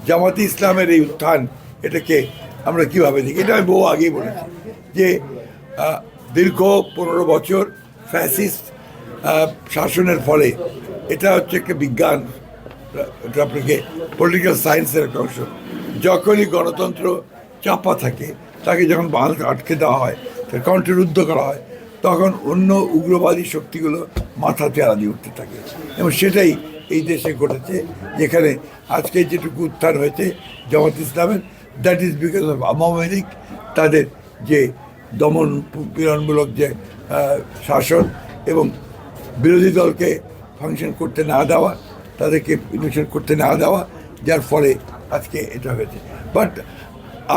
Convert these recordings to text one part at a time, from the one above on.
জামাতে ইসলামের এই উত্থান, এটাকে আমরা কীভাবে দেখি? এটা আমি বহু আগেই বলেছি যে দীর্ঘ 15 বছর ফ্যাসিস্ট শাসনের ফলে এটা হচ্ছে একটা বিজ্ঞান, এটা আপনাকে পলিটিক্যাল সায়েন্সের একটা অংশ। যখনই গণতন্ত্র চাপা থাকে, তাকে যখন বাংলাদেশে আটকে দেওয়া হয়, তার কণ্ঠরুদ্ধ করা হয়, তখন অন্য উগ্রবাদী শক্তিগুলো মাথা তেরা দিয়ে উঠতে থাকে। এবং সেটাই এই দেশে ঘটেছে, যেখানে আজকে যেটুকু উত্থান হয়েছে জামাত ইসলামের, that is because of Awami League, তাদের যে দমন পীড়নমূলক যে শাসন এবং বিরোধী দলকে ফাংশন করতে না দেওয়া, তাদেরকে ইলেকশন করতে না দেওয়া, যার ফলে আজকে এটা হয়েছে। বাট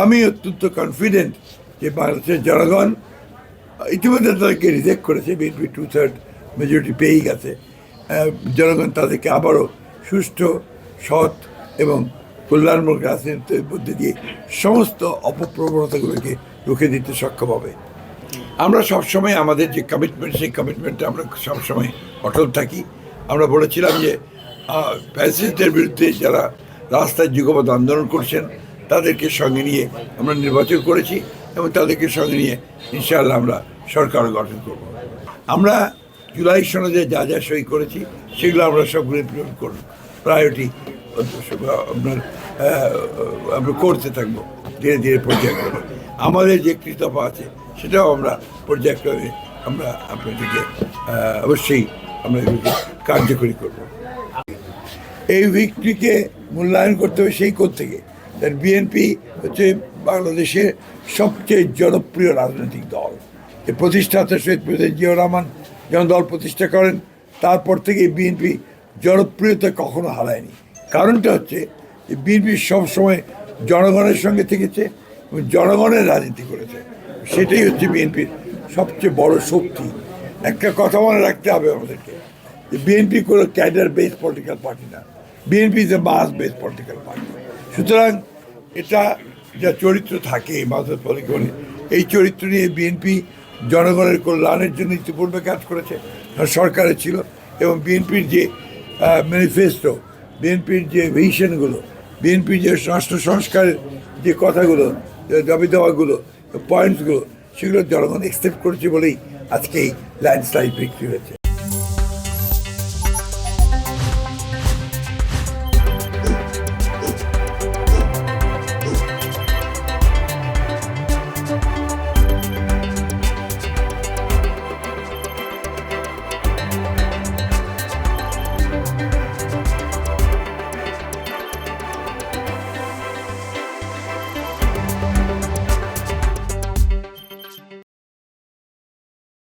আমি অত্যন্ত কনফিডেন্ট যে বাংলাদেশের জনগণ ইতিমধ্যে তাদেরকে রিজেক্ট করেছে, বিএনপি 2/3 মেজরিটি পেয়েই গেছে। জনগণ তাদেরকে আবারও সুষ্ঠু, সৎ এবং কল্যাণমূলক রাজনীতির মধ্যে দিয়ে সমস্ত অপপ্রবণতাগুলোকে রুখে দিতে সক্ষম হবে। আমরা সবসময় আমাদের যে কমিটমেন্ট, সেই কমিটমেন্টে আমরা সবসময় অটল থাকি। আমরা বলেছিলাম যে ফ্যাসিস্টদের বিরুদ্ধে যারা রাস্তায় যুগপৎ আন্দোলন করছেন, তাদেরকে সঙ্গে নিয়ে আমরা নির্বাচন করেছি এবং তাদেরকে সঙ্গে নিয়ে ইনশাআল্লাহ আমরা সরকার গঠন করব। আমরা জুলাই সনদে যা যা সই করেছি, সেগুলো আমরা সবগুলো ইমপ্লিমেন্ট করব, প্রায়োরিটি আমরা করতে থাকবো ধীরে ধীরে পর্যায়ক্রমে। আমাদের যে কৃতজ্ঞতা আছে সেটাও আমরা পর্যায়ক্রমে আমরা আপনাদেরকে অবশ্যই আমরা এগুলোকে কার্যকরী করব। এই উইকটিকে মূল্যায়ন করতে হবে সেই কোণ থেকে। বিএনপি হচ্ছে বাংলাদেশের সবচেয়ে জনপ্রিয় রাজনৈতিক দল। এর প্রতিষ্ঠাতা শহীদ প্রেসিডেন্ট জিয়াউর রহমান যখন দল প্রতিষ্ঠা করেন, তারপর থেকে বিএনপি জনপ্রিয়তা কখনো হারায়নি। কারণটা হচ্ছে যে বিএনপি সবসময় জনগণের সঙ্গে থেকেছে এবং জনগণের রাজনীতি করেছে। সেটাই হচ্ছে বিএনপির সবচেয়ে বড় শক্তি। একটা কথা মনে রাখতে হবে আমাদেরকে, যে বিএনপি কোনো ক্যাডার বেস পলিটিক্যাল পার্টি না, BNP is a mass base political party. সুতরাং এটা যা চরিত্র থাকে মাসের পলিটিক্যাল, এই চরিত্র নিয়ে বিএনপি জনগণের কল্যাণের জন্য ইতিপূর্বে কাজ করেছে, সরকারে ছিল। এবং বিএনপির যে ম্যানিফেস্টো, বিএনপির যে ভিশনগুলো, বিএনপির যে রাষ্ট্র সংস্কারের যে কথাগুলো, দাবি দেওয়াগুলো, পয়েন্টসগুলো, সেগুলো জনগণ অ্যাকসেপ্ট করেছে বলেই আজকে এই ল্যান্ডস্লাইড বিক্রি হয়েছে।